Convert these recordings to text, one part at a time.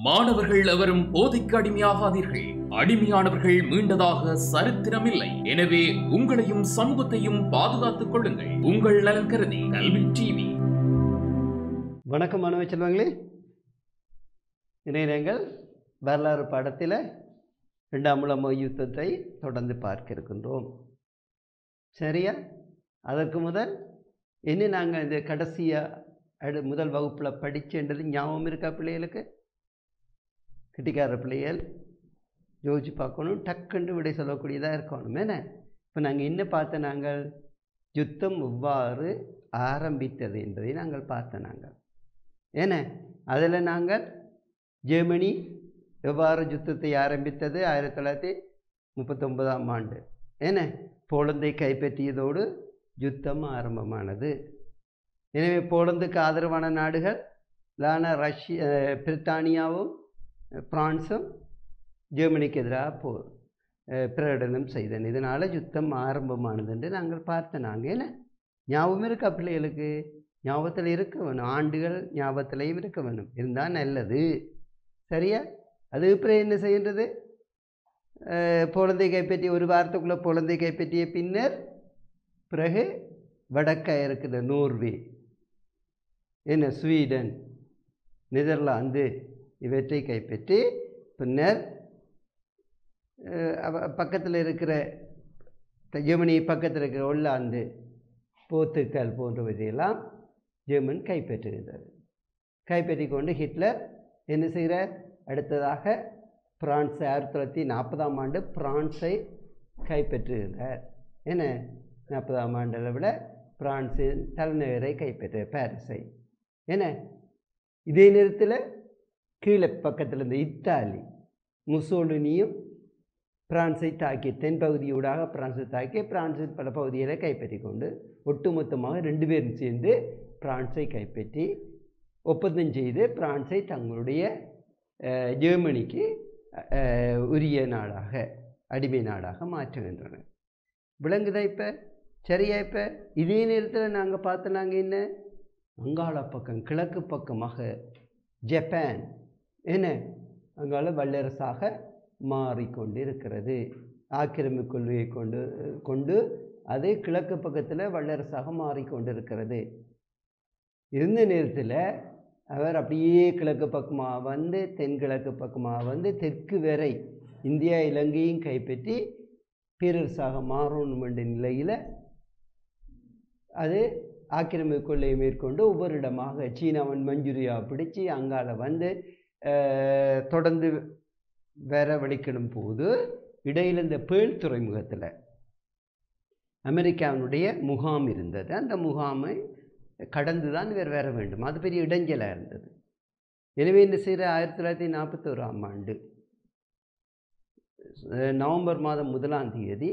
மாணவர்கள் எவரும் போதைக்கு அடிமையாகாதீர்கள். அடிமையானவர்கள் மீண்டதாக சரித்திரமில்லை. எனவே உங்களையும் சமூகத்தையும் பாதுகாத்துக் கொள்ளுங்கள். உங்கள் நலன் கருதி கல்வி டிவி. வணக்கம் மாணவ செல்வங்களே. இணையங்கள் வரலாறு பாடத்தில் 2ஆம் உலக யுத்தத்தை தொடர்ந்து பார்க்க இருக்கின்றோம். சரியா? அதற்கு முதல் என்ன நாங்கள் இந்த கடைசியாக முதல் வகுப்பில் படித்தேன்றது ஞாபகம் இருக்கா பிள்ளைகளுக்கு? கிட்டிக்கார பிள்ளைகள் யோசிச்சு பார்க்கணும், டக்குண்டு விடை சொல்லக்கூடியதாக இருக்கணும். என்ன இப்போ நாங்கள் என்ன பார்த்த நாங்கள் யுத்தம் எவ்வாறு ஆரம்பித்தது என்பதை நாங்கள் பார்த்த நாங்கள் என்ன அதில் நாங்கள் ஜெர்மனி எவ்வாறு யுத்தத்தை ஆரம்பித்தது 1939ஆம் ஆண்டு என்ன போலந்தை கைப்பற்றியதோடு யுத்தம் ஆரம்பமானது. எனவே போலந்துக்கு ஆதரவான நாடுகள் பிரித்தானியாவும் பிரான்ஸும் ஜெர்மனிக்கு எதிராக பிரகடனம் செய்தன. இதனால் யுத்தம் ஆரம்பமானது என்று நாங்கள் பார்த்த நாங்கள் என்ன ஞாபகம் இருக்கா பிள்ளைகளுக்கு? ஞாபகத்தில் இருக்க வேணும், ஆண்டுகள் ஞாபகத்திலையும் இருக்க வேணும், இருந்தால் நல்லது. சரியா? அது அப்புறம் என்ன செய்கின்றது? போலந்தை கைப்பற்றிய ஒரு வாரத்துக்குள்ளே போலந்தை கைப்பற்றிய பின்னர் பிறகு வடக்க இருக்கிற நோர்வே என்ன ஸ்வீடன் நெதர்லாந்து இவற்றை கைப்பற்றி பின்னர் பக்கத்தில் இருக்கிற ஜெர்மனி பக்கத்தில் இருக்கிற ஹொல்லாந்து போர்த்துக்கல் போன்றவற்றையெல்லாம் ஜெர்மன் கைப்பற்றுகின்றது. கைப்பற்றி கொண்டு ஹிட்லர் என்ன செய்கிறார்? அடுத்ததாக பிரான்ஸை 1940ஆம் ஆண்டு பிரான்ஸை கைப்பற்றுகின்றார். என்ன 40ஆம் ஆண்டு அளவில் பிரான்ஸின் தலைநகரை கைப்பற்ற பாரிஸை. என்ன இதே நேரத்தில் கீழே பக்கத்தில் இருந்த இத்தாலி முசோலினியும் பிரான்ஸை தாக்கி தென்பகுதியூடாக பிரான்ஸை தாக்கி பிரான்ஸின் பல பகுதிகளை கைப்பற்றி கொண்டு ஒட்டுமொத்தமாக 2 பேரும் சேர்ந்து பிரான்ஸை கைப்பற்றி ஒப்பந்தம் செய்து பிரான்ஸை தங்களுடைய ஜெர்மனிக்கு உரிய நாடாக அடிமை நாடாக மாற்றுகின்றனர். விளங்குதா? இப்போ சரியா? இப்போ இதே நேரத்தில் நாங்கள் பார்த்து நாங்கள் என்ன வங்காள பக்கம் கிழக்கு பக்கமாக ஜப்பான் என்ன அங்கால வல்லரசாக மாறிக்கொண்டு இருக்கிறது. ஆக்கிரமிப்பு கொள்கையை கொண்டு அது கிழக்கு பக்கத்தில் வல்லரசாக மாறிக்கொண்டு இருக்கிறது. இருந்த நேரத்தில் அவர் அப்படியே கிழக்கு பக்கமாக வந்து தென்கிழக்கு பக்கமாக வந்து தெற்கு வரை இந்தியா இலங்கையும் கைப்பற்றி பேரரசாக மாறணும் என்ற நிலையில் அது ஆக்கிரமிப்பு கொள்ளையை மேற்கொண்டு ஒவ்வொரு இடமாக சீனாவின் மஞ்சூரியா பிடிச்சி அங்கால வந்து தொடர்ந்து வரவழைக்கணும் போது இடையில் இந்த பேர்ல் துறைமுகத்தில் அமெரிக்காவினுடைய முகாம் இருந்தது. அந்த முகாமை கடந்து தான் இவர் வர வேண்டும். அது பெரிய இடைஞ்சலாக இருந்தது. எனவே என்ன செய்கிற 1941ஆம் ஆண்டு நவம்பர் மாதம் 1ஆம் தேதி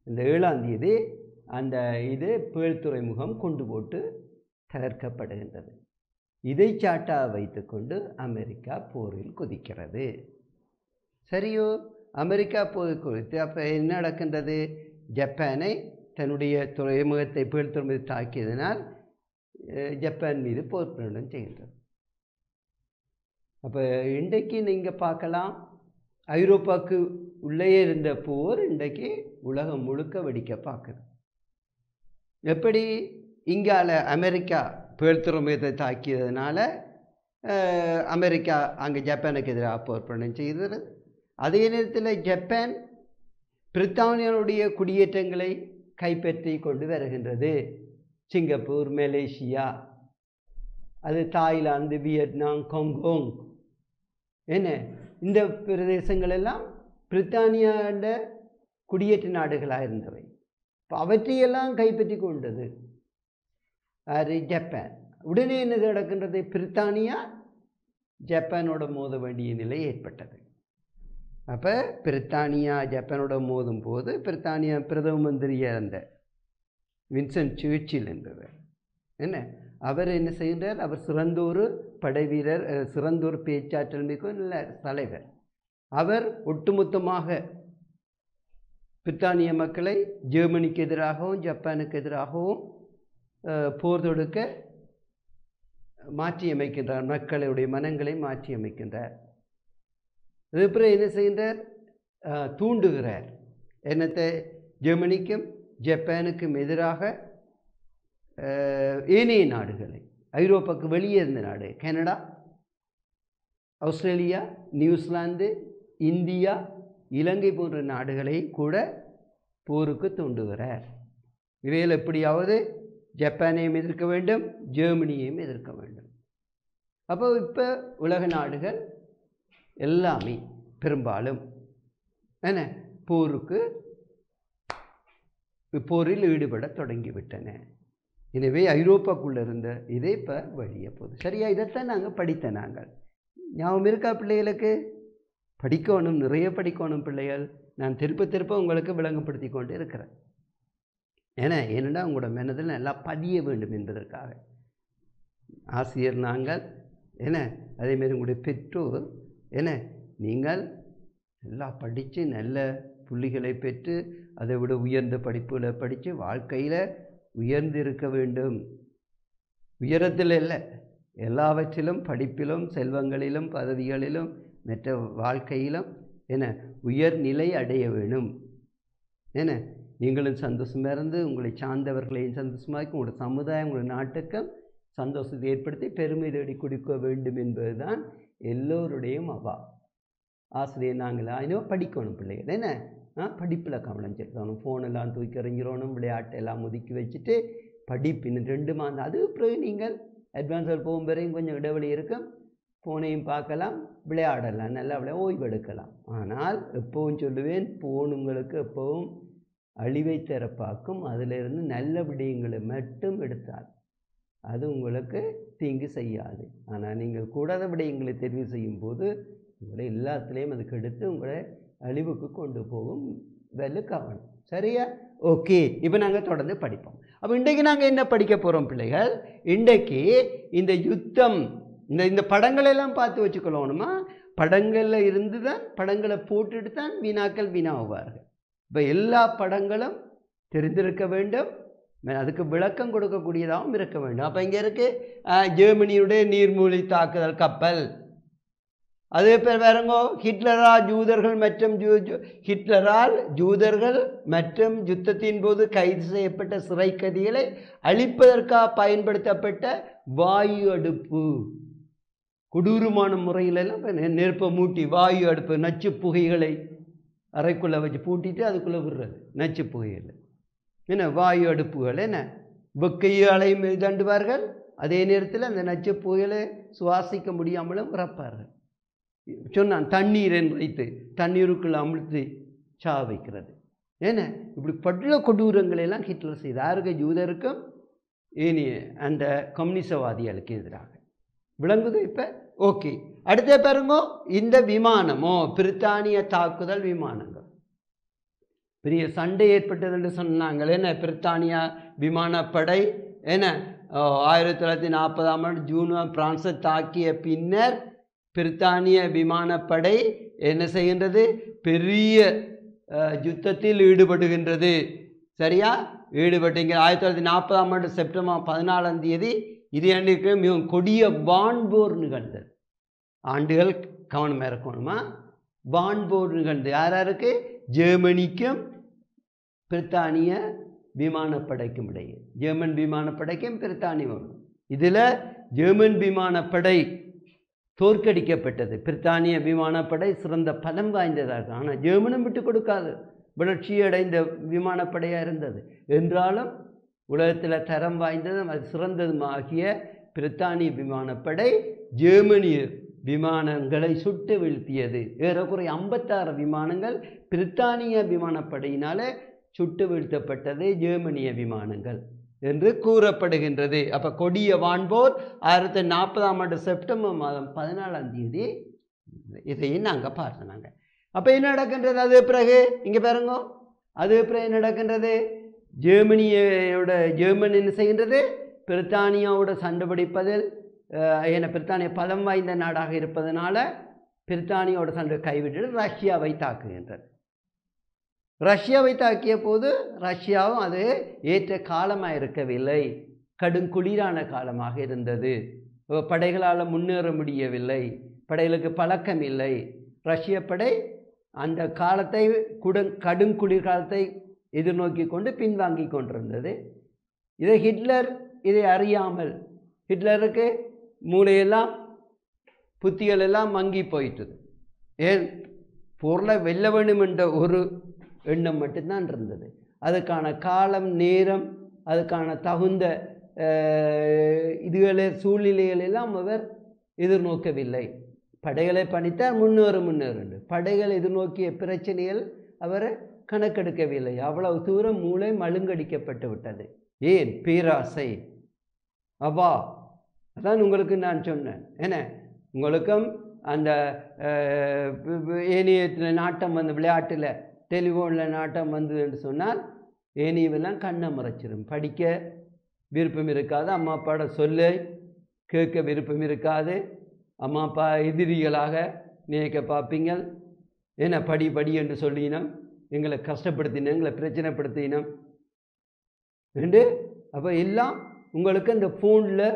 இந்த 7ஆம் தேதி அந்த பேர்ல் துறைமுகம் கொண்டு போட்டு தகர்க்கப்படுகின்றது. இதை சாட்டாக வைத்துக்கொண்டு அமெரிக்கா போரில் குதிக்கிறது. சரியோ? அமெரிக்கா போர் குறித்து அப்போ என்ன நடக்கின்றது? ஜப்பானை தன்னுடைய துறைமுகத்தை பேர்ல் துறைமுகத்தை தாக்கியதனால் ஜப்பான் மீது போர் பிரகடனம் செய்கின்றது. அப்போ இன்றைக்கு நீங்கள் பார்க்கலாம், ஐரோப்பாவுக்கு உள்ளே இருந்த போர் இன்றைக்கு உலகம் முழுக்க வெடிக்க பார்க்குது. எப்படி? இங்கால அமெரிக்கா பேர்ல் துறைமுகத்தை தாக்கியதுனால அமெரிக்கா அங்கே ஜப்பானுக்கு எதிராக போர் பிரகடனம் செய்கிறது. அதே நேரத்தில் ஜப்பான் பிரித்தானியாவுடைய குடியேற்றங்களை கைப்பற்றி கொண்டு வருகின்றது. சிங்கப்பூர், மலேசியா, அது தாய்லாந்து, வியட்நாம், ஹாங்காங் என்ன இந்த பிரதேசங்கள் எல்லாம் பிரித்தானியாண்ட குடியேற்ற நாடுகளாக இருந்தவை. இப்போ அவற்றையெல்லாம் கைப்பற்றி கொண்டது அது ஜப்பான். உடனே என்ன நடக்கின்றது? பிரித்தானியா ஜப்பானோட மோத வேண்டிய நிலை ஏற்பட்டது. அப்போ பிரித்தானியா ஜப்பானோட மோதும் போது பிரித்தானியா பிரதம மந்திரியாக இருந்த வின்சென்ட் சர்ச்சில் என்பவர் என்ன அவர் என்ன செய்கின்றார்? அவர் சிறந்தொரு படை வீரர், சிறந்தொரு பேச்சாற்றல் மிக்க நல்ல தலைவர். அவர் ஒட்டுமொத்தமாக பிரித்தானிய மக்களை ஜெர்மனிக்கு எதிராகவும் ஜப்பானுக்கு எதிராகவும் போர் தொடுக்க மாற்றி அமைக்கின்றார், மக்களுடைய மனங்களை மாற்றி அமைக்கின்றார். அதுக்கப்புறம் என்ன செய்கின்றார்? தூண்டுகிறார். என்னத்தை? ஜெர்மனிக்கும் ஜப்பானுக்கும் எதிராக ஏனைய நாடுகளை, ஐரோப்பாவுக்கு வெளியே இருந்த நாடு, கனடா, ஆஸ்திரேலியா, நியூசிலாந்து, இந்தியா, இலங்கை போன்ற நாடுகளை கூட போருக்கு தூண்டுகிறார். இவையில் எப்படியாவது ஜப்பானையும் எதிர்க்க வேண்டும், ஜெர்மனியையும் எதிர்க்க வேண்டும். அப்போ இப்போ உலக நாடுகள் எல்லாமே பெரும்பாலும் என்ன போரில் ஈடுபட தொடங்கிவிட்டன. எனவே ஐரோப்பாக்குள்ளே இருந்த இதே இப்போ வழிய போகுது. சரியா? இதைத்தான் நாங்கள் படித்த நாங்கள் ஞாபகம் இருக்கா பிள்ளைகளுக்கு? படிக்கணும், நிறைய படிக்கணும் பிள்ளைகள். நான் திருப்ப உங்களுக்கு விளங்கப்படுத்தி கொண்டு இருக்கிறேன். ஏனென்னா உங்களோட மனதில் நல்லா பதிய வேண்டும் என்பதற்காக. ஆசிரியர் நாங்கள் அதேமாரி உங்களுடைய பெற்றோர் நீங்கள் நல்லா படித்து நல்ல புள்ளிகளை பெற்று அதை விட உயர்ந்த படிப்புகளை படித்து வாழ்க்கையில் உயர்ந்து இருக்க வேண்டும். உயரத்தில் இல்லை, எல்லாவற்றிலும், படிப்பிலும், செல்வங்களிலும், பதவிகளிலும், மற்ற வாழ்க்கையிலும் உயர்நிலை அடைய வேணும். நீங்களும் சந்தோஷமாக இருந்து உங்களை சார்ந்தவர்களையும் சந்தோஷமாக்கி உங்களோட சமுதாயம், உங்களோட நாட்டுக்கும் சந்தோஷத்தை ஏற்படுத்தி பெருமை தேடி கொடுக்க வேண்டும் என்பது தான் எல்லோருடையும் அவா. ஆசிரியர் நாங்கள் இன்னும் படிக்கணும் பிள்ளைகள். படிப்பில் கவனம் செலுத்தணும். ஃபோனெல்லாம் தூக்கி எறிஞ்சிடணும், விளையாட்டெல்லாம் ஒதுக்கி வச்சுட்டு படிப்பு இன்னும் 2 மாதம். அது பிறகு நீங்கள் அட்வான்ஸில் போகும் வரையும் கொஞ்சம் இடைவெளி இருக்கும், ஃபோனையும் பார்க்கலாம், விளையாடலாம், நல்லா ஓய்வு எடுக்கலாம். ஆனால் எப்பவும் சொல்லுவேன், ஃபோன் உங்களுக்கு எப்பவும் அழிவை தர பார்க்கும். அதிலிருந்து நல்ல விடயங்களை மட்டும் எடுத்தால் அது உங்களுக்கு தீங்கு செய்யாது. ஆனால் நீங்கள் கூடாத விடயங்களை தெரிவு செய்யும் போது உங்களை எல்லாத்துலேயும் அதுக்கு எடுத்து உங்களை அழிவுக்கு கொண்டு போகும். கவனம். சரியா? ஓகே, இப்போ நாங்கள் தொடர்ந்து படிப்போம். அப்போ இன்றைக்கு நாங்கள் என்ன படிக்க போகிறோம் பிள்ளைகள்? இன்றைக்கு இந்த யுத்தம், இந்த படங்களெல்லாம் பார்த்து வச்சுக்கொள்ளணுமா? படங்களில் இருந்து தான், படங்களை போட்டுட்டு தான் வினாக்கள் வினாவுவார்கள். இப்போ எல்லா படங்களும் தெரிந்திருக்க வேண்டும், அதுக்கு விளக்கம் கொடுக்கக்கூடியதாகவும் இருக்க வேண்டும். அப்போ இங்கே இருக்குது ஜெர்மனியுடைய நீர்மூழ்கி தாக்குதல் கப்பல். அதே பேர் வேறங்கோ, ஹிட்லரால் ஜூதர்கள் மற்றும் யுத்தத்தின் போது கைது செய்யப்பட்ட சிறை கைதிகளை அழிப்பதற்காக பயன்படுத்தப்பட்ட வாயு அடுப்பு. கொடூரமான முறையிலெல்லாம் நெருப்பை மூட்டி வாயு அடுப்பு, நச்சு புகைகளை அறைக்குள்ளே வச்சு பூட்டிட்டு அதுக்குள்ளே விடுறது நச்சு புகைகள். வாயு அடுப்புகள் வெக்கையாலையும் தண்டுவார்கள், அதே நேரத்தில் அந்த நச்சு புகைகளை சுவாசிக்க முடியாமலும் இறப்பார்கள். சொன்னான் தண்ணீரை வைத்து தண்ணீருக்குள்ள அமிழ்த்து சா வைக்கிறது. இப்படி பல கொடூரங்களெல்லாம் ஹிட்லர் செய்த யாருக்கு? யூதருக்கும் அந்த கம்யூனிசவாதிகளுக்கு எதிராக. விளங்குது இப்போ? ஓகே, அடுத்த பாருங்க. இந்த விமானமோ பிரித்தானிய தாக்குதல் விமானங்கள் பெரிய சண்டை ஏற்பட்டது என்று சொன்னாங்க. பிரித்தானியா விமானப்படை 1940 ஜூன் பிரான்ஸை தாக்கிய பின்னர் பிரித்தானிய விமானப்படை என்ன செய்கின்றது? பெரிய யுத்தத்தில் ஈடுபடுகின்றது. சரியா? ஈடுபட்டீங்க 1940 செப்டம்பர் 14 இது அன்றைக்கு மிகவும் கொடிய வான்போர் நிகழ்ந்தது. ஆண்டுகள் கவனமாக இருக்கணுமா? வான்போர் நிகழ்ந்தது. யாராருக்கு? ஜெர்மனிக்கும் பிரித்தானிய விமானப்படைக்கும் இடையே. ஜெர்மன் விமானப்படைக்கும் பிரித்தானிய. இதில் ஜெர்மன் விமானப்படை தோற்கடிக்கப்பட்டது. பிரித்தானிய விமானப்படை சிறந்த பலம் வாய்ந்ததாக. ஆனால் ஜெர்மனும் விட்டு கொடுக்காது, வளர்ச்சியடைந்த விமானப்படையாக இருந்தது. என்றாலும் உலகத்தில் தரம் வாய்ந்ததும் அது சிறந்ததுமாகிய பிரித்தானிய விமானப்படை ஜெர்மனிய விமானங்களை சுட்டு வீழ்த்தியது. ஏறக்குறைய 56 விமானங்கள் பிரித்தானிய விமானப்படையினால் சுட்டு வீழ்த்தப்பட்டது ஜெர்மனிய விமானங்கள் என்று கூறப்படுகின்றது. அப்போ கொடிய வான்போர் 1940 செப்டம்பர் 14 இதையும் நாங்கள் பார்த்தோம். அப்போ என்ன நடக்கின்றது? அது பிறகு இங்கே பாருங்க, அது பிறகு என்ன நடக்கின்றது? ஜெர்மன் என்ன செய்கின்றது? பிரித்தானியாவோட சண்டை பிடிப்பதில் பிரித்தானியா பலம் வாய்ந்த நாடாக இருப்பதனால பிரித்தானியாவோட சண்டை கைவிட்டு ரஷ்யாவை தாக்குகின்றது. ரஷ்யாவை தாக்கிய போது ரஷ்யாவும் அது ஏற்ற காலமாக இருக்கவில்லை, கடும் குளிரான காலமாக இருந்தது. படைகளால் முன்னேற முடியவில்லை, படைகளுக்கு பழக்கம் இல்லை. ரஷ்ய படை அந்த காலத்தை கடும் குளிர்காலத்தை எதிர்நோக்கி கொண்டு பின்வாங்கி கொண்டிருந்தது. இதை ஹிட்லர் இதை அறியாமல், ஹிட்லருக்கு மூளையெல்லாம் புத்திகள் எல்லாம் மங்கி போயிட்டது. ஏன் பொருளை வெல்ல வேண்டும் என்ற ஒரு எண்ணம் மட்டும்தான் இருந்தது. அதுக்கான காலம் நேரம், அதுக்கான தகுந்த இதுகளை சூழ்நிலைகள் எல்லாம் அவர் எதிர்நோக்கவில்லை. படைகளை பணித்தார், முன்னேறு படைகள் எதிர்நோக்கிய பிரச்சனைகள் அவர் கணக்கெடுக்கவில்லை. அவ்வளவு தூரம் மூளை மழுங்கடிக்கப்பட்டு விட்டது. ஏன்? பேராசை. அப்பா அதான் உங்களுக்கு நான் சொன்னேன். என்ன, உங்களுக்கும் அந்த ஏனையத்தில் நாட்டம் வந்து விளையாட்டில் டெலிஃபோனில் நாட்டம் வந்தது என்று சொன்னால் ஏனையெல்லாம் கண்ணை மறைச்சிடும். படிக்க விருப்பம் இருக்காது, அம்மா அப்பாவோட சொல்ல கேட்க விருப்பம் இருக்காது, அம்மா அப்பா எதிரிகளாக நினைக்க பார்ப்பீங்கள். ஏன்னா படி படி என்று சொல்லினோம், எங்களை கஷ்டப்படுத்தினோம், எங்களை பிரச்சனைப்படுத்தினோம் என்று. அப்போ எல்லாம் உங்களுக்கு அந்த ஃபோனில்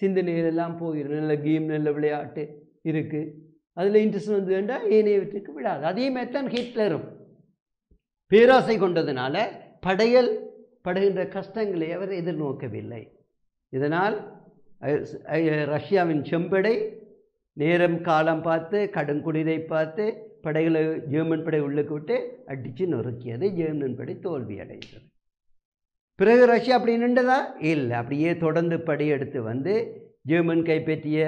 சிந்தனைகள் எல்லாம் போயிடும். நல்ல கேம், நல்ல விளையாட்டு இருக்குது, அதில் இன்ட்ரெஸ்ட் வந்து வேண்டாம், ஏனையவற்றுக்கு விடாது. அதே மாதிரி தான் ஹிட்லரும் பேராசை கொண்டதுனால படைகள் படுகின்ற கஷ்டங்களை அவர் எதிர்நோக்கவில்லை. இதனால் ரஷ்யாவின் செம்படை நேரம் காலம் பார்த்து கடுங்குளிரை பார்த்து படைகளை ஜெர்மன் படை உள்ளுக்கு விட்டு அடித்து நொறுக்கியது. ஜெர்மன் படை தோல்வி அடைந்தது. பிறகு ரஷ்யா அப்படி நின்றதா? இல்லை, அப்படியே தொடர்ந்து படையெடுத்து வந்து ஜெர்மன் கைப்பற்றிய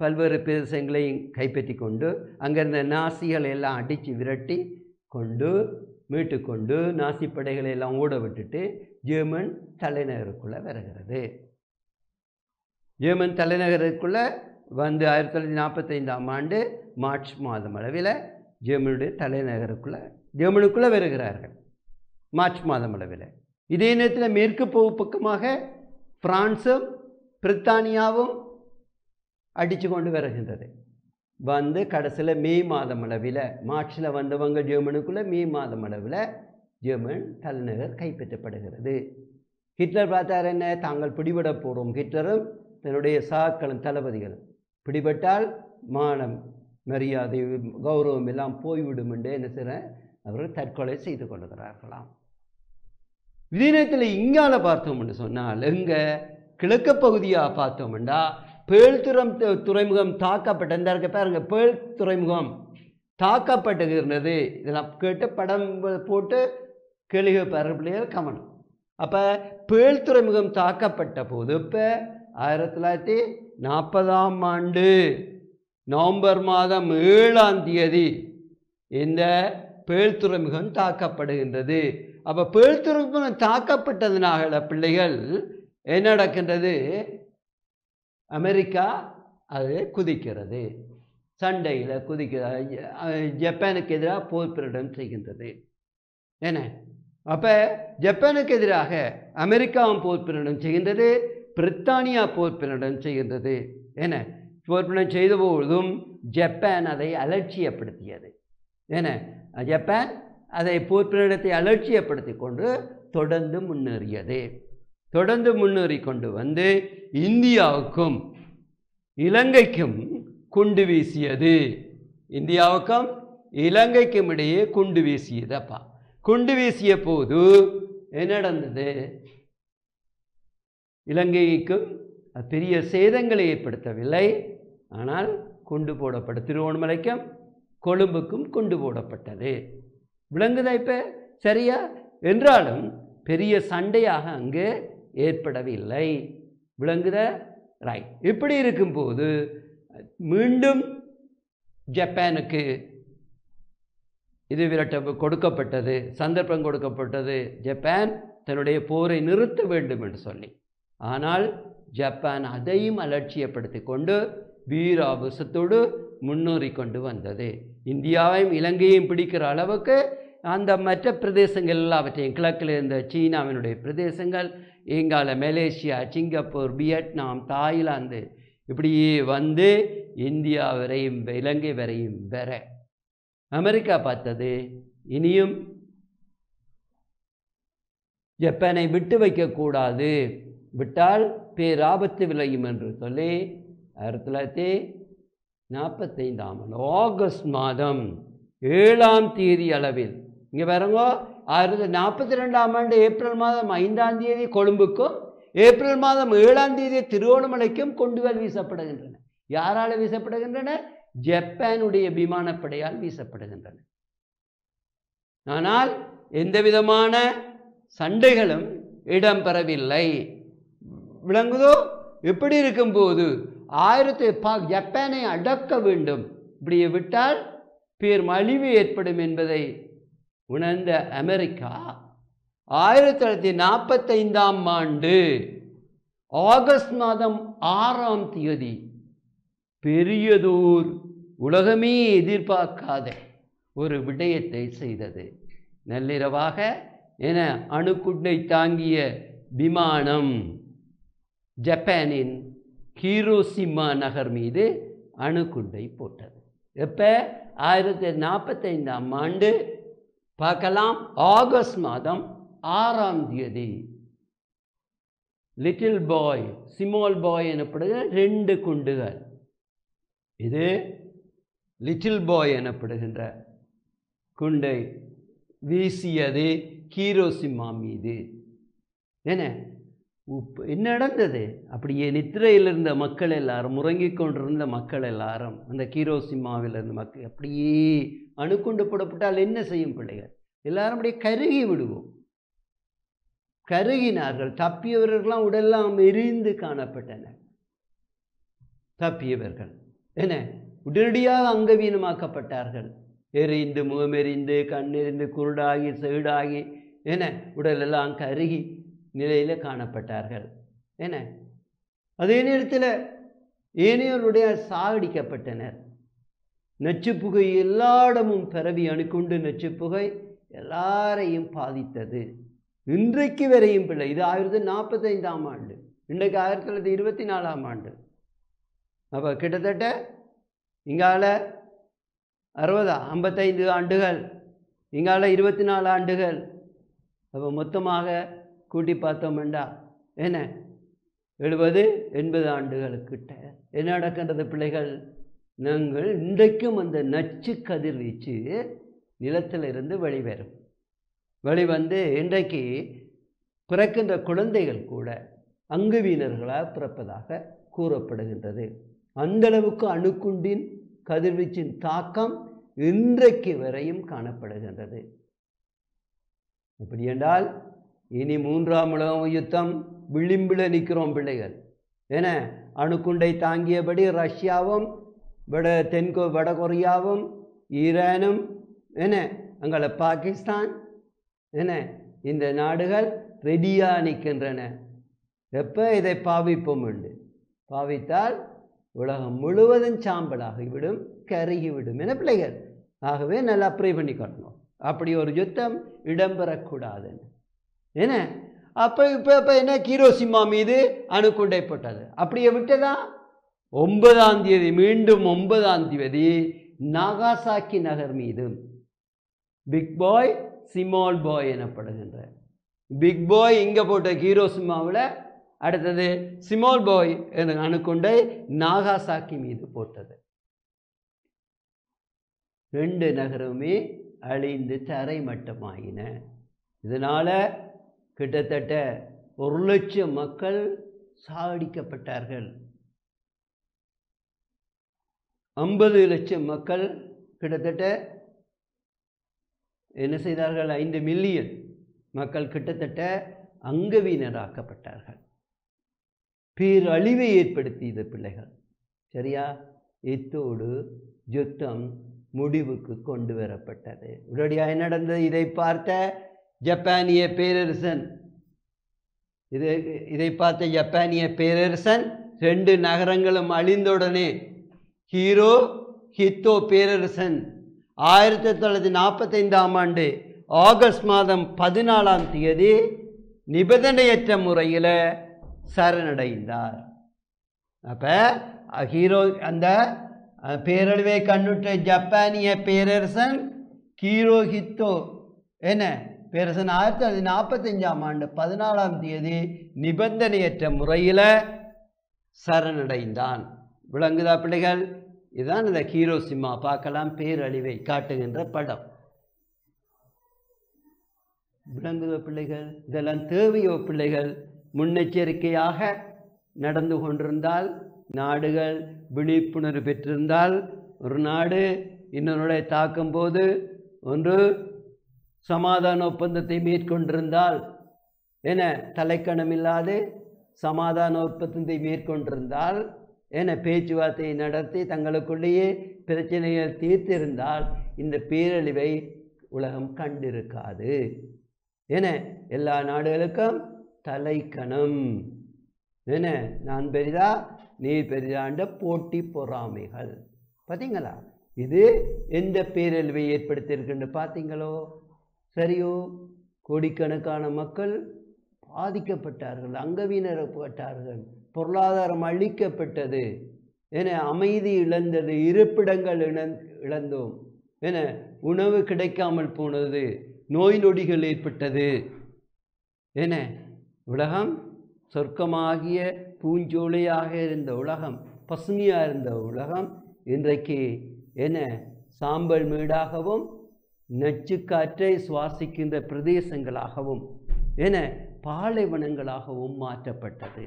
பல்வேறு பிரதேசங்களையும் கைப்பற்றி கொண்டு அங்கிருந்த நாசிகளை எல்லாம் அடித்து விரட்டி கொண்டு மீட்டு கொண்டு நாசி படைகளை எல்லாம் ஓட விட்டுட்டு ஜெர்மன் தலைநகருக்குள்ளே வருகிறது. ஜெர்மன் தலைநகருக்குள்ளே வந்து 1945ஆம் ஆண்டு மார்ச் மாதம் அளவில் ஜெர்மனுடைய ஜெர்மனுக்குள்ளே வருகிறார்கள். மார்ச் மாதம் அளவில். இதே நேரத்தில் மேற்கு பக்கமாக பிரான்ஸும் பிரித்தானியாவும் அடித்து கொண்டு வருகின்றது. வந்து கடைசியில் மே மாதம் அளவில், மார்ச்சில் வந்தவங்க ஜெர்மனுக்குள்ளே, மே மாதம் அளவில் ஜெர்மன் தலைநகர் கைப்பற்றப்படுகிறது. ஹிட்லர் பார்த்தார், என்ன, தாங்கள் பிடிபட போகிறோம். ஹிட்லரும் தன்னுடைய சகாக்களும் தளபதிகளும் பிடிபட்டால் மானம் மரியாதை கௌரவம் எல்லாம் போய்விடும் என்று என்ன செய்ய அவர்கள் தற்கொலை செய்து கொள்கிறார்களாம். இதே நேரத்தில் இங்கால பார்த்தோம்னு சொன்னால், எங்கே கிழக்கு பகுதியாக பார்த்தோம்னா பேள் துறைமுகம் தாக்கப்பட்ட, இந்த இருக்க பாருங்க, பேள் துறைமுகம் தாக்கப்பட்டுகிறது. இதெல்லாம் கேட்டு படம் போட்டு கேள்வி பாரு பிள்ளைகள் கவனம். அப்போ பேள் துறைமுகம் தாக்கப்பட்ட போது இப்போ 1940ஆம் ஆண்டு நவம்பர் மாதம் 7ஆம் தேதி இந்த பேள் துறைமுகம் தாக்கப்படுகின்றது. அப்போ பேள் துறைமுகம் தாக்கப்பட்டதுனால பிள்ளைகள் என்ன நடக்கின்றது? அமெரிக்கா அது குதிக்கிறது, சண்டையில் குதிக்கிறது, ஜப்பானுக்கு எதிராக போர் பிரகடனம் செய்கின்றது. என்ன, அப்போ ஜப்பானுக்கு எதிராக அமெரிக்காவும் போர் பிரகடனம் செய்கின்றது, பிரித்தானியா போர் பிரகடனம் செய்கின்றது. என்ன, போர் பிரகடனம் செய்த போதும் ஜப்பான் அதை அலட்சியப்படுத்தியது. என்ன, ஜப்பான் அதை போர் பிரகடனத்தை அலட்சியப்படுத்தி கொண்டு தொடர்ந்து முன்னேறியது. தொடர்ந்து முன்னேறி கொண்டு வந்து இந்தியாவுக்கும் இலங்கைக்கும் குண்டு வீசியது. இந்தியாவுக்கும் இலங்கைக்கும் இடையே குண்டு வீசியதப்பா. குண்டு வீசிய போது என்ன நடந்தது? இலங்கைக்கும் பெரிய சேதங்களை ஏற்படுத்தவில்லை, ஆனால் குண்டு போடப்பட்ட திருவோணமலைக்கும் கொழும்புக்கும் குண்டு போடப்பட்டது. விளங்குதா இப்போ சரியா? என்றாலும் பெரிய சண்டையாக அங்கே ஏற்படவில்லை. விளங்குத ரைட். இப்படி இருக்கும்போது மீண்டும் ஜப்பானுக்கு இது விரட்ட கொடுக்கப்பட்டது, சந்தர்ப்பம் கொடுக்கப்பட்டது, ஜப்பான் தன்னுடைய போரை நிறுத்த வேண்டும் என்று சொல்லி. ஆனால் ஜப்பான் அதையும் அலட்சியப்படுத்தி கொண்டு வீராபசத்தோடு முன்னேறி கொண்டு வந்தது. இந்தியாவையும் இலங்கையும் பிடிக்கிற அளவுக்கு அந்த மற்ற பிரதேசங்கள் எல்லாவற்றையும், கிழக்கில் இருந்த சீனாவினுடைய பிரதேசங்கள், இங்கால மலேசியா, சிங்கப்பூர், வியட்நாம், தாய்லாந்து, இப்படியே வந்து இந்தியா வரையும் இலங்கை வரையும் வர அமெரிக்கா பார்த்தது இனியும் ஜப்பானை விட்டு வைக்கக்கூடாது, விட்டால் பேராபத்து விளையும் என்று சொல்லி 1945 ஆகஸ்ட் மாதம் 7ஆம் தேதி அளவில் இங்கே பாருங்க 1942 ஆண்டு ஏப்ரல் மாதம் 5ஆம் தேதி கொழும்புக்கும் ஏப்ரல் மாதம் 7ஆம் தேதி திருவோணமலைக்கும் கொண்டுகள் வீசப்படுகின்றன. யாரால் வீசப்படுகின்றன? ஜப்பானுடைய விமானப்படையால் வீசப்படுகின்றன. ஆனால் எந்த விதமான சண்டைகளும் இடம்பெறவில்லை. விளங்குதோ? எப்படி இருக்கும்போது ஜப்பானை அடக்க வேண்டும், இப்படியே விட்டால் பேர் அழிவு ஏற்படும் என்பதை உணர்ந்த அமெரிக்கா 1945 ஆண்டு ஆகஸ்ட் மாதம் 6ஆம் தேதி பெரியதோர் உலகமே எதிர்பார்க்காத ஒரு விடயத்தை செய்தது. நள்ளிரவாக என அணுகுண்டை தாங்கிய விமானம் ஜப்பானின் ஹீரோஷிமா நகர் மீது அணுகுண்டை போட்டது. எப்போ? 1945 ஆண்டு பார்க்கலாம். ஆகஸ்ட் மாதம் 6ஆம் தேதி லிட்டில் பாய் ஸ்மால் பாய் எனப்படுகிற 2 குண்டுகள், இது லிட்டில் பாய் எனப்படுகின்ற குண்டை வீசியது ஹீரோஷிமா மீது. என்ன நடந்தது? அப்படியே நித்திரையில் இருந்த மக்கள் எல்லாரும், உறங்கிக் கொண்டிருந்த மக்கள் எல்லாரும், அந்த ஹீரோஷிமாவில் இருந்த மக்கள் அப்படியே அணுகுண்டு போடப்பட்டால் என்ன செய்யும் பிள்ளைகள்? எல்லாரும் அப்படியே கருகி விடுவோம். கருகினார்கள். தப்பியவர்கள்லாம் உடெல்லாம் எரிந்து காணப்பட்டனர். தப்பியவர்கள் உடனடியாக அங்கவீனமாக்கப்பட்டார்கள். எரிந்து, முகமெறிந்து, கண்ணெறிந்து, குருடாகி, செவிடாகி உடலெல்லாம் கருகி நிலையில் காணப்பட்டார்கள். அதே நேரத்தில் ஏனையோருடைய சாகடிக்கப்பட்டனர். நச்சுப்புகை எல்லா இடமும் பரவி அணுகுண்டு நச்சுப்புகை எல்லாரையும் பாதித்தது. இன்றைக்கு வரையும் பிள்ளை, இது 1945 ஆண்டு, இன்றைக்கு 1924 ஆண்டு. அப்போ கிட்டத்தட்ட இங்கால 55 ஆண்டுகள், இங்கால 24 ஆண்டுகள். அப்போ மொத்தமாக கூட்டி பார்த்தோம்டா 70-80 ஆண்டுகளுக்கிட்ட என்ன நடக்கின்றது பிள்ளைகள்? நாங்கள் இன்றைக்கும் அந்த நச்சு கதிர்வீச்சு நிலத்திலிருந்து வெளிவந்து இன்றைக்கு பிறக்கின்ற குழந்தைகள் கூட அங்குவீனர்களாக பிறப்பதாக கூறப்படுகின்றது. அந்தளவுக்கு அணுகுண்டின் கதிர்வீச்சின் தாக்கம் இன்றைக்கு வரையும் காணப்படுகின்றது. அப்படி என்றால் இனி 3ஆம் உலக யுத்தம் விளிம்பில் நிற்கிறோம் பிள்ளைகள். அணுகுண்டை தாங்கியபடி ரஷ்யாவும் வட கொரியாவும் ஈரானும் அங்கே பாகிஸ்தான் இந்த நாடுகள் ரெடியாக நிற்கின்றன. எப்போ இதை பாவிப்போம் உண்டு? பாவித்தால் உலகம் முழுவதும் சாம்பலாகிவிடும், கருகிவிடும் பிள்ளைகள். ஆகவே நல்லா ப்ரே பண்ணிக்கணும். அப்படி ஒரு யுத்தம் இடம்பெறக்கூடாதுன்னு அப்போ இப்போ என்ன? ஹீரோஷிமா மீது அணுகுண்டை போட்டது. அப்படியே விட்டதா? 9ஆம் தேதி, மீண்டும் 9ஆம் தேதி நாகாசாக்கி நகர் மீதும் பிக் பாய் ஸ்மால் பாய் எனப்படுகின்ற பிக் பாய் இங்கே போட்ட ஹீரோஷிமாவில், அடுத்தது ஸ்மால் பாய் என்ற அணுகுண்டை நாகாசாக்கி மீது போட்டது. 2 நகரமே அழிந்து தரைமட்டமாயின. இதனால் கிட்டத்தட்ட 1 லட்சம் மக்கள் சாகடிக்கப்பட்டார்கள். 50 லட்சம் மக்கள் கிட்டத்தட்ட என்ன செய்தார்கள்? 5 மில்லியன் மக்கள் கிட்டத்தட்ட அங்கவீனராக்கப்பட்டார்கள். பேரழிவை ஏற்படுத்தியது பிள்ளைகள். சரியா? இத்தோடு யுத்தம் முடிவுக்கு கொண்டு வரப்பட்டது. உடனடியாக நடந்தது? இதை பார்த்த ஜப்பானிய பேரரசன் இதை பார்த்த ஜப்பானிய பேரரசன் 2 நகரங்களும் அழிந்தவுடனே ஹித்தோ பேரரசன் 1945 ஆண்டு ஆகஸ்ட் மாதம் 14ஆம் தேதி நிபந்தனையற்ற முறையில் சரணடைந்தார். அப்போ அந்த பேரழிவை கண்ணுற்ற ஜப்பானிய பேரரசன் ஹித்தோ பேரரசன் 1945 ஆண்டு 14ஆம் தேதி நிபந்தனையற்ற முறையில் சரணடைந்தான். விளங்குதா பிள்ளைகள்? இதுதான் இந்த ஹீரோசிமா பார்க்கலாம் பேரழிவை காட்டுகின்ற படம். விளங்குதோ பிள்ளைகள்? இதெல்லாம் தேவையோ பிள்ளைகள்? முன்னெச்சரிக்கையாக நடந்து கொண்டிருந்தால், நாடுகள் விழிப்புணர்வு பெற்றிருந்தால், ஒரு நாடு இன்னொருடைய தாக்கும் போது ஒன்று சமாதான ஒப்பந்தத்தை மேற்கொண்டிருந்தால், என தலைக்கணம் இல்லாது சமாதான ஒப்பந்தத்தை மேற்கொண்டிருந்தால், என பேச்சுவார்த்தையை நடத்தி தங்களுக்குள்ளேயே பிரச்சனைகள் தீர்த்திருந்தால் இந்த பேரழிவை உலகம் கண்டிருக்காது. என எல்லா நாடுகளுக்கும் தலைக்கணம். என நான் பெரிதா நீ பெரிதாண்ட போட்டி பொறாமைகள். பார்த்தீங்களா? இது எந்த பேரழிவை ஏற்படுத்தியிருக்குன்னு பார்த்தீங்களோ? சரியோ? கோடிக்கணக்கான மக்கள் பாதிக்கப்பட்டார்கள், அங்கவீனப்பட்டார்கள், பொருளாதாரம் அழிக்கப்பட்டது, என அமைதி இழந்தது, இருப்பிடங்கள் இழந்தோம், என உணவு கிடைக்காமல் போனது, நோய் நொடிகள் ஏற்பட்டது. என உலகம் சொர்க்கமாகிய பூஞ்சோலையாக இருந்த உலகம், பசுமையாக இருந்த உலகம் இன்றைக்கு என சாம்பல் மேடாகவும் நச்சுக்காற்றை சுவாசிக்கின்ற பிரதேசங்களாகவும் என பாலைவனங்களாகவும் மாற்றப்பட்டது.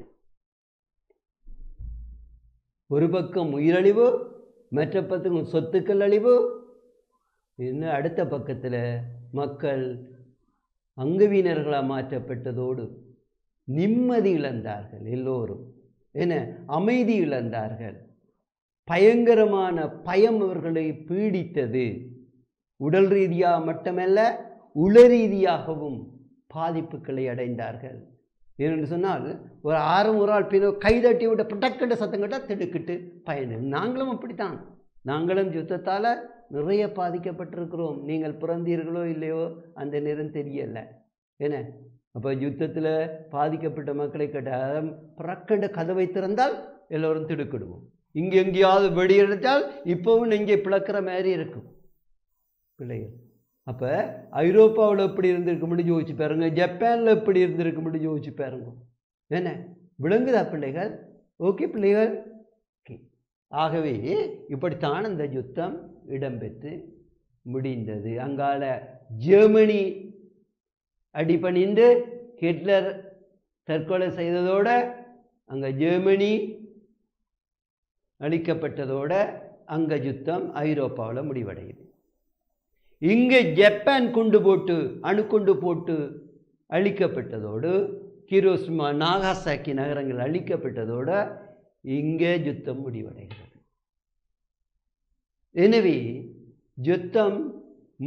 ஒரு பக்கம் உயிரழிவு, மற்ற பக்கம் சொத்துக்கள் அழிவு, இன்னும் அடுத்த பக்கத்தில் மக்கள் அங்கவீனர்களாக மாற்றப்பட்டதோடு நிம்மதி இழந்தார்கள். எல்லோரும் என அமைதி இழந்தார்கள். பயங்கரமான பயம் அவர்களை பீடித்தது. உடல் ரீதியாக மட்டுமல்ல, உள ரீதியாகவும் பாதிப்புகளை அடைந்தார்கள். ஏனென்று சொன்னால், ஒரு ஒரு ஆள் பின்ன கைதட்டி விட்ட புட்டக்கட்ட சத்தம் கேட்டால் திடுக்கிட்டு பயணம். நாங்களும் அப்படித்தான். நாங்களும் யுத்தத்தால் நிறைய பாதிக்கப்பட்டிருக்கிறோம். நீங்கள் பிறந்தீர்களோ இல்லையோ அந்த நேரம் தெரியலை. ஏன்னா அப்போ யுத்தத்தில் பாதிக்கப்பட்ட மக்களை கேட்டால் புறக்கண்ட கதவை திறந்தால் எல்லோரும் திடுக்கிடுவோம். இங்கே எங்கேயாவது வெடியெடுத்தால் இப்போவும் இங்கே பிளக்கிற மாதிரி இருக்கும் பிள்ளைகள். அப்போ ஐரோப்பாவில் எப்படி இருந்திருக்க முடியும் யோசிச்சு பாருங்க, ஜப்பானில் எப்படி இருந்திருக்க முடியும் யோசிச்சு பாருங்க. என்ன விளங்குதா பிள்ளைகள்? ஓகே பிள்ளைகள்? ஓகே. ஆகவே இப்படித்தான் இந்த யுத்தம் இடம்பெற்று முடிந்தது. அங்கால ஜெர்மனி அடிபணிந்து ஹிட்லர் தற்கொலை செய்ததோட அங்கே ஜெர்மனி அழிக்கப்பட்டதோட அங்கே யுத்தம் ஐரோப்பாவில் முடிவடையுது. இங்கே ஜப்பான் குண்டு போட்டு அணுக்குண்டு போட்டு அழிக்கப்பட்டதோடு, ஹிரோஷிமா நாகாசாக்கி நகரங்கள் அழிக்கப்பட்டதோடு இங்கே யுத்தம் முடிவடைகிறது. எனவே யுத்தம்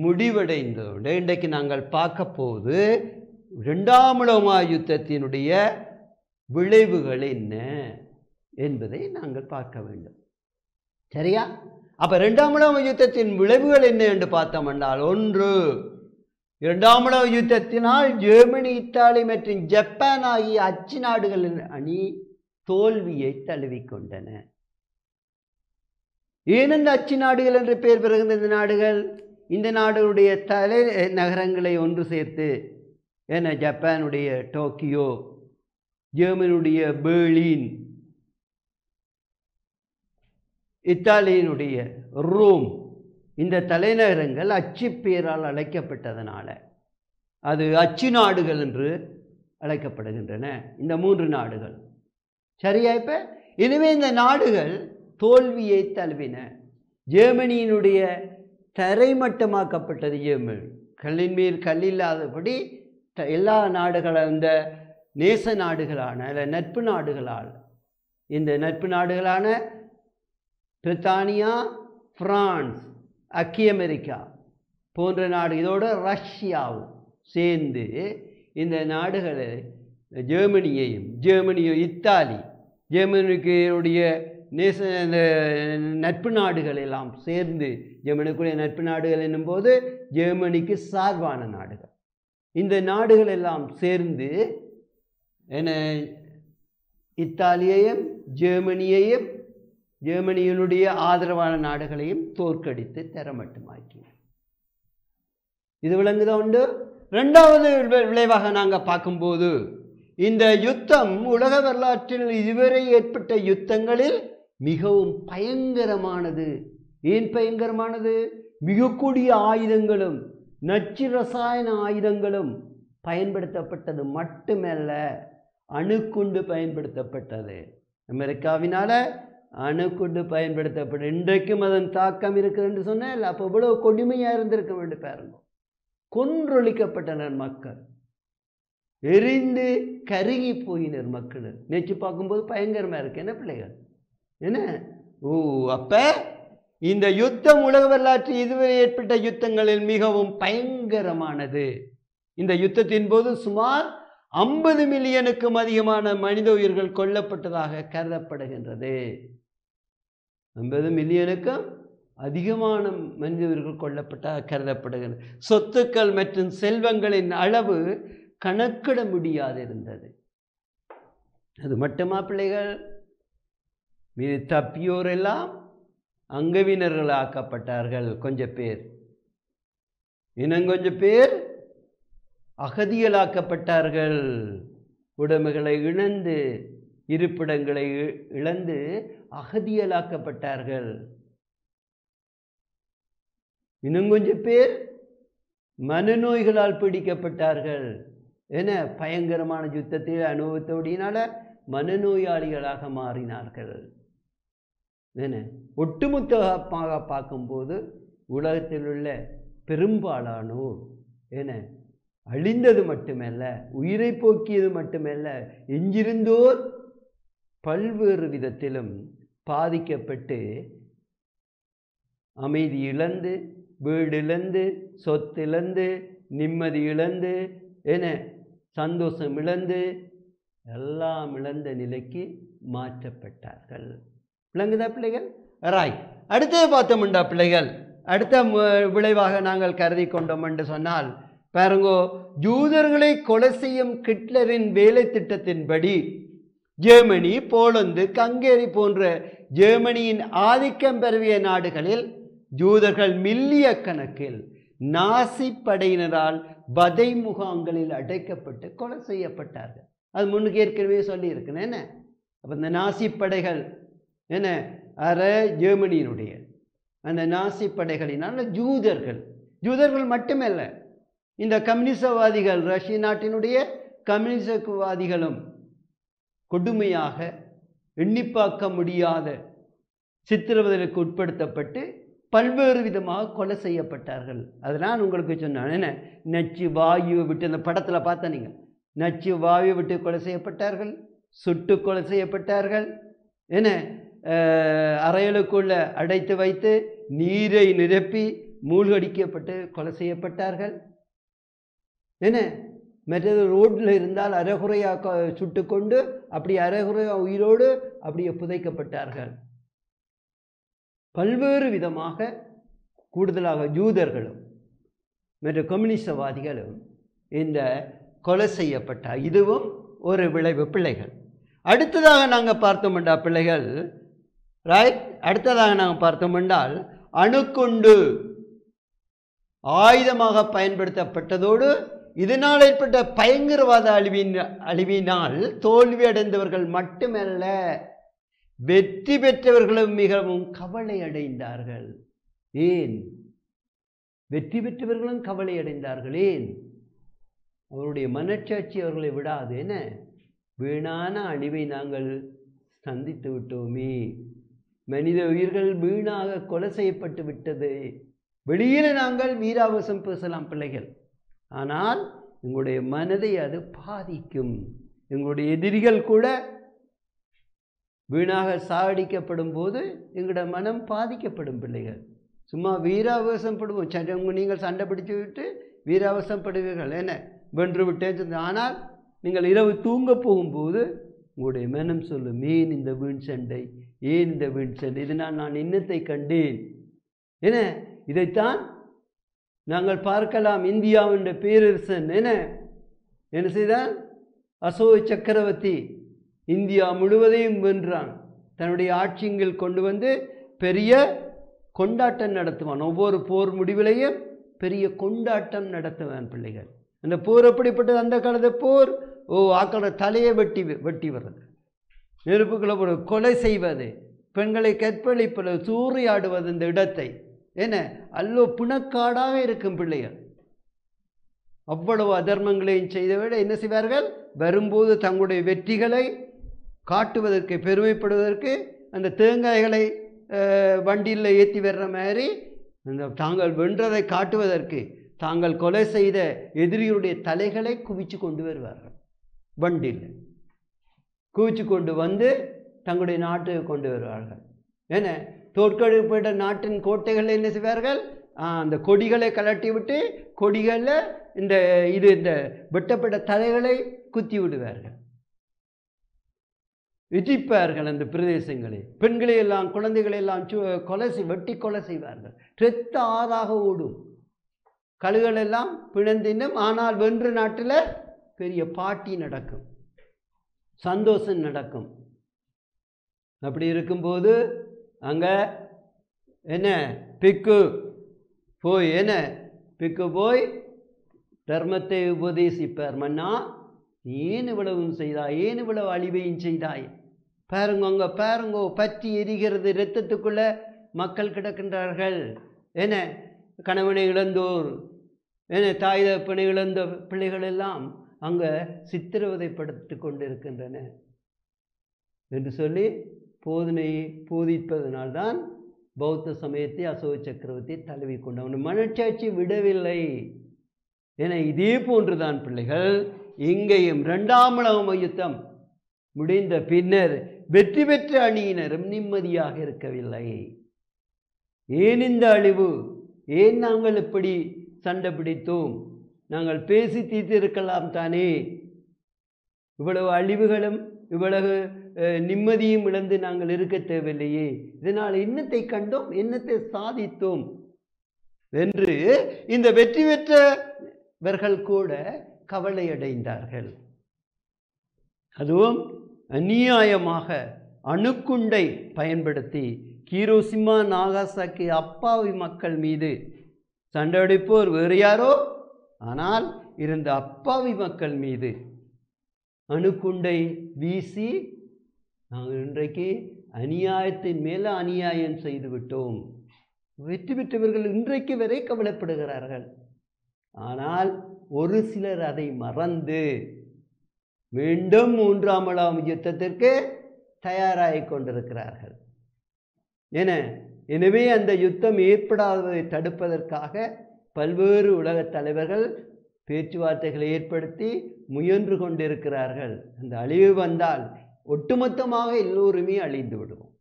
முடிவடைந்ததோடு இன்றைக்கு நாங்கள் பார்க்க போது இரண்டாம் உலக யுத்தத்தினுடைய விளைவுகள் என்ன என்பதை நாங்கள் பார்க்க வேண்டும். சரியா? அப்போ இரண்டாம் உலக யுத்தத்தின் விளைவுகள் என்ன என்று பார்த்தோம் என்றால், ஒன்று, இரண்டாம் உலக யுத்தத்தினால் ஜெர்மனி, இத்தாலி மற்றும் ஜப்பான் ஆகிய அச்சு நாடுகளின் அணி தோல்வியை தழுவிக்கொண்டன. ஏன் இந்த அச்சு நாடுகள் என்று பெயர் பெறுகின்ற இந்த நாடுகள்? இந்த நாடுகளுடைய தலை நகரங்களை ஒன்று சேர்த்து, ஏன்னா ஜப்பானுடைய டோக்கியோ, ஜெர்மனியுடைய பெர்லின், இத்தாலியினுடைய ரோம், இந்த தலைநகரங்கள் அச்சு பெயரால் அழைக்கப்பட்டதனால அது அச்சு நாடுகள் என்று அழைக்கப்படுகின்றன. இந்த மூன்று நாடுகள். சரியா? இப்போ எனவே இந்த நாடுகள் தோல்வியை தழுவின. ஜெர்மனியினுடைய தரைமட்டமாக்கப்பட்டது. ஜெர்மனி கல்லின் மேல் கல்லில்லாதபடி எல்லா நாடுகளும் இந்த நேச நாடுகளான நட்பு நாடுகளால், இந்த நட்பு நாடுகளான பிரித்தானியா, பிரான்ஸ், ஐக்கிய அமெரிக்கா போன்ற நாடு, இதோட ரஷ்யாவும் சேர்ந்து இந்த நாடுகளை ஜெர்மனியோ இத்தாலி, ஜெர்மனியுடைய நேச நட்பு நாடுகள் எல்லாம் சேர்ந்து, ஜெர்மனிக்குரிய நட்பு நாடுகள் என்னும்போது ஜெர்மனிக்கு சார்பான நாடுகள், இந்த நாடுகள் எல்லாம் சேர்ந்து என்ன இத்தாலியையும் ஜெர்மனியையும் ஜெர்மனியினுடைய ஆதரவான நாடுகளையும் தோற்கடித்து தரமட்டமாக்கி. இது விளங்குதா உண்டு. இரண்டாவது விளைவாக நாங்கள் பார்க்கும்போது, இந்த யுத்தம் உலக வரலாற்றில் இதுவரை ஏற்பட்ட யுத்தங்களில் மிகவும் பயங்கரமானது. ஏன் பயங்கரமானது? மிக கூடிய ஆயுதங்களும் நச்சு ரசாயன ஆயுதங்களும் பயன்படுத்தப்பட்டது மட்டுமல்ல, அணுக்குண்டு பயன்படுத்தப்பட்டது. அமெரிக்காவினால அணுக்குண்டு பயன்படுத்தப்பட்ட இன்றைக்கும் அதன் தாக்கம் இருக்குது என்று சொன்னால் அப்போ இவ்வளவு கொடுமையாக இருந்திருக்க வேண்டும் பாருங்க. கொன்றொழிக்கப்பட்டனர் மக்கள், எரிந்து கருகி போயினர் மக்கள். நேற்று பார்க்கும்போது பயங்கரமாக இருக்கு. என்ன பிள்ளைகள் என்ன? அப்ப இந்த யுத்தம் உலக வரலாற்றில் இதுவரை ஏற்பட்ட யுத்தங்களில் மிகவும் பயங்கரமானது. இந்த யுத்தத்தின் போது சுமார் 50 மில்லியனுக்கும் அதிகமான மனித உயிர்கள் கொல்லப்பட்டதாக கருதப்படுகின்றது. 50 மில்லியனுக்கும் அதிகமான மனித உயிர்கள் கொல்லப்பட்டதாக கருதப்படுகின்றது. சொத்துக்கள் மற்றும் செல்வங்களின் அளவு கணக்கிட முடியாது இருந்தது. அது மட்டுமா பிள்ளைகள்? மீது தப்பியோர் எல்லாம் அங்கவினர்கள் ஆக்கப்பட்டார்கள். கொஞ்சம் பேர், இன்னும் கொஞ்சம் பேர் அகதிகளாக்கப்பட்டார்கள். உடைமைகளை இழந்து, இருப்பிடங்களை இழந்து அகதிகளாக்கப்பட்டார்கள். இன்னும் கொஞ்சம் பேர் மனநோய்களால் பிடிக்கப்பட்டார்கள். என பயங்கரமான யுத்தத்தில் அனுபவத்தோடினால மனநோயாளிகளாக மாறினார்கள். என ஒட்டுமொத்தமாக பார்க்கும்போது உலகத்தில் உள்ள பெரும்பாலானோர் என அழிந்தது மட்டுமல்ல, உயிரை போக்கியது மட்டுமல்ல, எஞ்சிருந்தோர் பல்வேறு விதத்திலும் பாதிக்கப்பட்டு அமைதி இழந்து, வீடு இழந்து, சொத்து இழந்து, நிம்மதி இழந்து, என சந்தோஷம் இழந்து, எல்லாம் இழந்த நிலைக்கு மாற்றப்பட்டார்கள். விளங்குதா பிள்ளைகள்? ரைட். அடுத்தது பார்த்தோம்டா பிள்ளைகள், அடுத்த விளைவாக நாங்கள் கருதி கொண்டோம் என்று சொன்னால் பாருங்கோ, யூதர்களை கொலை செய்யும் ஹிட்லரின் வேலை திட்டத்தின்படி ஜெர்மனி, போலந்து, ஹங்கேரி போன்ற ஜெர்மனியின் ஆதிக்கம் பெருவிய நாடுகளில் யூதர்கள் மில்லிய கணக்கில் நாசி படையினரால் வதை முகாம்களில் அடைக்கப்பட்டு கொலை செய்யப்பட்டார்கள். அது முன்னுக்கு ஏற்கனவே சொல்லி இருக்கேன். என்ன அப்போ இந்த நாசி படைகள் என்ன ஜெர்மனியினுடைய அந்த நாசி படைகளினால் யூதர்கள் மட்டுமல்ல, இந்த கம்யூனிசவாதிகள், ரஷ்ய நாட்டினுடைய கம்யூனிசவாதிகளும் கொடுமையாக எண்ணிப்பாக்க முடியாத சித்திரவதைக்கு உட்படுத்தப்பட்டு பல்வேறு விதமாக கொலை செய்யப்பட்டார்கள். அதனால் உங்களுக்கு சொன்னான் என்ன, நச்சு வாயுவை விட்டு, அந்த படத்தில் பார்த்தா நீங்கள், நச்சு வாயுவை விட்டு கொலை செய்யப்பட்டார்கள், சுட்டு கொலை செய்யப்பட்டார்கள். என்ன அறைகளுக்குள்ள அடைத்து வைத்து நீரை நிரப்பி மூழ்கடிக்கப்பட்டு கொலை செய்யப்பட்டார்கள். என்ன மற்றது ரோட்டில் இருந்தால் அரைகுறையாக சுட்டு கொண்டு அப்படி அரைகுறையாக உயிரோடு அப்படியே புதைக்கப்பட்டார்கள். பல்வேறு விதமாக கூடுதலாக யூதர்களும் மற்ற கம்யூனிசவாதிகளும் இந்த கொலை செய்யப்பட்டார். இதுவும் ஒரு விளைவு பிள்ளைகள். அடுத்ததாக நாங்கள் பார்த்தோம்டா பிள்ளைகள், ரைட், அடுத்ததாக நாங்கள் பார்த்தோம் என்றால் அணுக்குண்டு ஆயுதமாக பயன்படுத்தப்பட்டதோடு இதனால் ஏற்பட்ட பயங்கரவாத அழிவினால் தோல்வி அடைந்தவர்கள் மட்டுமல்ல, வெற்றி பெற்றவர்களும் மிகவும் கவலை அடைந்தார்கள். ஏன் வெற்றி பெற்றவர்களும் கவலை அடைந்தார்கள்? ஏன்? அவருடைய மனச்சாட்சி அவர்களை விடாது. என்ன வீணான அழிவை நாங்கள் சந்தித்து விட்டோமே, மனித உயிர்கள் வீணாக கொலை செய்யப்பட்டு விட்டது. வெளியில் நாங்கள் வீராவசம் பேசலாம் பிள்ளைகள், ஆனால் எங்களுடைய மனதை அது பாதிக்கும். எங்களுடைய எதிரிகள் கூட வீணாக சாகடிக்கப்படும் போது எங்களோட மனம் பாதிக்கப்படும் பிள்ளைகள். சும்மா வீராவசம் படுவோம், நீங்கள் சண்டை பிடிச்சு விட்டு வீராவசம் படுவீர்கள், என்ன வென்று விட்டேன். ஆனால் நீங்கள் இரவு தூங்க போகும்போது உங்களுடைய மனம் சொல்லும், ஏன் இந்த வீண் சண்டை, ஏன் இந்த வீண் சண்டை, இதனால் நான் இன்னத்தை கண்டேன். என்ன இதைத்தான் நாங்கள் பார்க்கலாம். இந்தியாவின் பேரரசன் என்ன செய்தான்? அசோக சக்கரவர்த்தி இந்தியா முழுவதையும் வென்றான். தன்னுடைய ஆட்சியில் கொண்டு வந்து பெரிய கொண்டாட்டம் நடத்துவான். ஒவ்வொரு போர் முடிவிலையும் பெரிய கொண்டாட்டம் நடத்துவான் பிள்ளைகள். அந்த போர் எப்படிப்பட்டது? அந்த காலத்து போர் ஆக்களோட தலையை வெட்டி வர்றது, நெருப்புக்குள்ள கொலை செய்வது, பெண்களை கற்பழிப்பது, சூறையாடுவது இந்த இடத்தை என்ன அல்லோ பிணக்காடாக இருக்கும் பிள்ளைகள். அவ்வளவு அதர்மங்களையும் செய்தவிட என்ன செய்வார்கள், வரும்போது தங்களுடைய வெற்றிகளை காட்டுவதற்கு, பெருமைப்படுவதற்கு அந்த தேங்காய்களை வண்டியில் ஏற்றி வர்ற மாதிரி அந்த தாங்கள் வென்றதை காட்டுவதற்கு தாங்கள் கொலை செய்த எதிரியுடைய தலைகளை குவிச்சு கொண்டு வருவார்கள். வண்டியில் குவிச்சு கொண்டு வந்து தங்களுடைய நாட்டுக்கு கொண்டு வருவார்கள். ஏன்னா தோற்கடிக்கப்பட்ட நாட்டின் கோட்டைகளை என்ன செய்வார்கள், அந்த கொடிகளை கலட்டி விட்டு கொடிகளில் இந்த வெட்டப்பட்ட தலைகளை குத்தி விடுவார்கள், இடிப்பார்கள். அந்த பிரதேசங்களை பெண்களை எல்லாம் குழந்தைகளை எல்லாம் வெட்டி கொலை செய்வார்கள். இரத்த ஆறாக ஓடும், கழுகள் எல்லாம் பிணந்தின்னும். ஆனால் வென்ற நாட்டில் பெரிய பாட்டி நடக்கும், சந்தோஷம் நடக்கும். அப்படி இருக்கும்போது அங்கே என்ன பிக்கு போய் தர்மத்தை உபதேசிப்பார். மன்னா ஏன் இவ்வளவும் செய்தாய், ஏன் இவ்வளவு அழிவையும் செய்தாய், பாருங்க பாருங்கோ பற்றி எரிகிறது, இரத்தத்துக்குள்ள மக்கள் கிடக்கின்றார்கள். என்ன கணவனை இழந்தோர், என்ன தாய் தகப்பனை இழந்த பிள்ளைகள் எல்லாம் அங்கே சித்திரவதைப்படுத்தி கொண்டிருக்கின்றன என்று சொல்லி போதிப்பதனால்தான் பௌத்த சமயத்தை அசோக சக்கரவர்த்தி தழுவி கொண்டு அவன் மனச்சாட்சி விடவில்லை. என இதே போன்றுதான் பிள்ளைகள் இங்கேயும் 2ஆம் உலக யுத்தம் முடிந்த பின்னர் வெற்றி பெற்ற அணியினரும் நிம்மதியாக இருக்கவில்லை. ஏன் இந்த அழிவு, ஏன் நாங்கள் இப்படி சண்டை பிடித்தோம், நாங்கள் பேசி தீர்த்திருக்கலாம் தானே, இவ்வளவு அழிவுகளும் இவ்வளவு நிம்மதியும் இழந்து நாங்கள் இருக்க தேவையில்லையே, இதனால் என்னத்தை கண்டோம், என்னத்தை சாதித்தோம் என்று இந்த வெற்றி பெற்றவர்கள் கூட கவலை அடைந்தார்கள். அதுவும் அநியாயமாக அணுக்குண்டை பயன்படுத்தி ஹிரோஷிமா நாகாசாக்கி அப்பாவி மக்கள் மீது சண்டையடிப்போர் வேறு யாரோ, ஆனால் இருந்த அப்பாவி மக்கள் மீது அணுக்குண்டை வீசி நாங்கள் இன்றைக்கு அநியாயத்தின் மேலே அநியாயம் செய்து விட்டோம். வெற்றி பெற்றவர்கள் இன்றைக்கு வரை கவலைப்படுகிறார்கள். ஆனால் ஒரு சிலர் அதை மறந்து மீண்டும் 3ஆம் உலக யுத்தத்திற்கு தயாராகி கொண்டிருக்கிறார்கள். எனவே அந்த யுத்தம் ஏற்படாததை தடுப்பதற்காக பல்வேறு உலகத் தலைவர்கள் பேச்சுவார்த்தைகளை ஏற்படுத்தி முயன்று கொண்டிருக்கிறார்கள். அந்த அழிவு வந்தால் ஒட்டுமொத்தமாக எல்லோருமே அழிந்து விடுவோம்.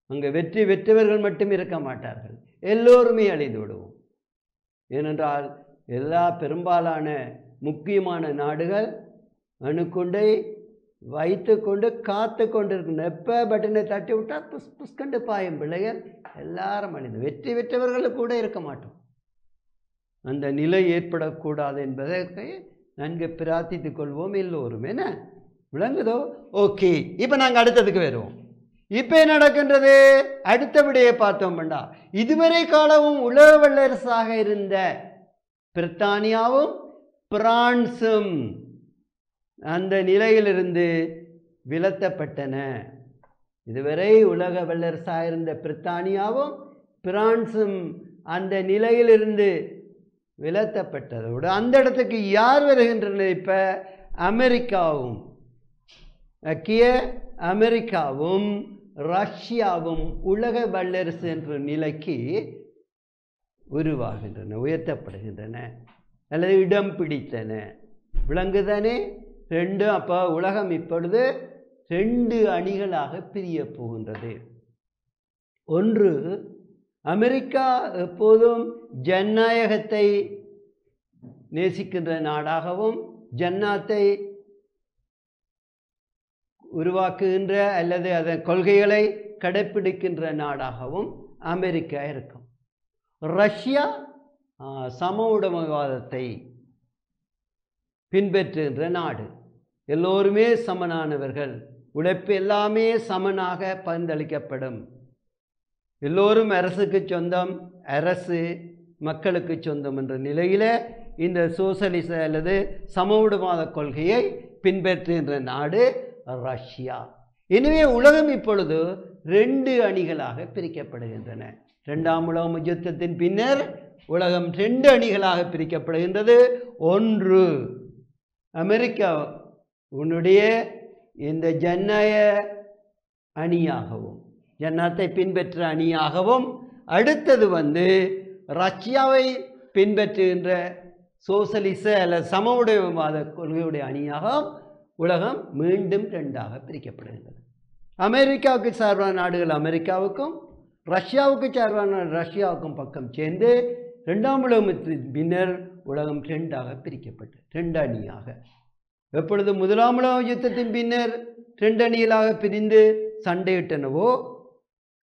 அங்கே வெற்றி பெற்றவர்கள் மட்டும் இருக்க மாட்டார்கள், எல்லோருமே அழிந்து விடுவோம். ஏனென்றால் பெரும்பாலான முக்கியமான நாடுகள் அணுக்குண்டை வைத்து கொண்டு காத்து கொண்டிருக்கின்றன. எப்போ பட்டனை தட்டி விட்டால் புஷ்கண்டு பாயும் பிள்ளைகள் எல்லாரும் அழிந்து, வெற்றி பெற்றவர்கள் கூட இருக்க மாட்டோம். அந்த நிலை ஏற்படக்கூடாது என்பதற்கு நன்கு பிரார்த்தித்துக் கொள்வோம் எல்லோரும். என்ன விளங்குதோ? ஓகே, இப்போ நாங்கள் அடுத்ததுக்கு வருவோம். இப்போ என்ன நடக்கின்றது? அடுத்த விடையை பார்த்தோம்டா, இதுவரை காலமும் உலக வல்லரசாக இருந்த பிரித்தானியாவும் பிரான்சும் அந்த நிலையிலிருந்து விலத்தப்பட்டன. இதுவரை உலக வல்லரசாக இருந்த பிரித்தானியாவும் பிரான்சும் அந்த நிலையிலிருந்து விலத்தப்பட்டதோடு அந்த இடத்துக்கு யார் வருகின்றனர்? இப்போ அமெரிக்காவும் ரஷ்யாவும் உலக வல்லரசு என்ற நிலைக்கு உருவாகின்றன, உயர்த்தப்படுகின்றன அல்லது இடம் பிடித்தன. விளங்குதானே? அப்போ உலகம் இப்பொழுது 2 அணிகளாக பிரிய போகின்றது. ஒன்று, அமெரிக்கா எப்போதும் ஜனநாயகத்தை நேசிக்கின்ற நாடாகவும் ஜன்னாத்தை உருவாக்குகின்ற அல்லது அதன் கொள்கைகளை கடைப்பிடிக்கின்ற நாடாகவும் அமெரிக்கா இருக்கும். ரஷ்யா சம உடைமைவாதத்தை பின்பற்றுகின்ற நாடு. எல்லோருமே சமனானவர்கள், உழைப்பு எல்லாமே சமனாக பகிர்ந்தளிக்கப்படும், எல்லோரும் அரசுக்கு சொந்தம், அரசு மக்களுக்கு சொந்தம் என்ற நிலையில் இந்த சோசலிச அல்லது சம உடைமைவாத கொள்கையை பின்பற்றுகின்ற நாடு ரஷ்யா. எனவே உலகம் இப்பொழுது 2 அணிகளாக பிரிக்கப்படுகின்றன. 2ஆம் உலக யுத்தத்தின் பின்னர் உலகம் 2 அணிகளாக பிரிக்கப்படுகின்றது. ஒன்று அமெரிக்கா உன்னுடைய இந்த ஜனநாயக அணியாகவும் ஜனநாயகத்தை பின்பற்ற அணியாகவும், அடுத்தது ரஷ்யாவை பின்பற்றுகின்ற சோசலிச அல்லது சமவுடையவாத கொள்கையுடைய அணியாகவும் உலகம் மீண்டும் 2ஆக பிரிக்கப்படுகின்றது. அமெரிக்காவுக்கு சார்பான நாடுகள் அமெரிக்காவுக்கும், ரஷ்யாவுக்கு சார்பான ரஷ்யாவுக்கும் பக்கம் சேர்ந்து 2ஆம் உலகத்தின் பின்னர் உலகம் 2ஆக பிரிக்கப்பட்டு 2 அணியாக. எப்பொழுது 1ஆம் உலக யுத்தத்தின் பின்னர் 2 அணிகளாக பிரிந்து சண்டையிட்டனவோ,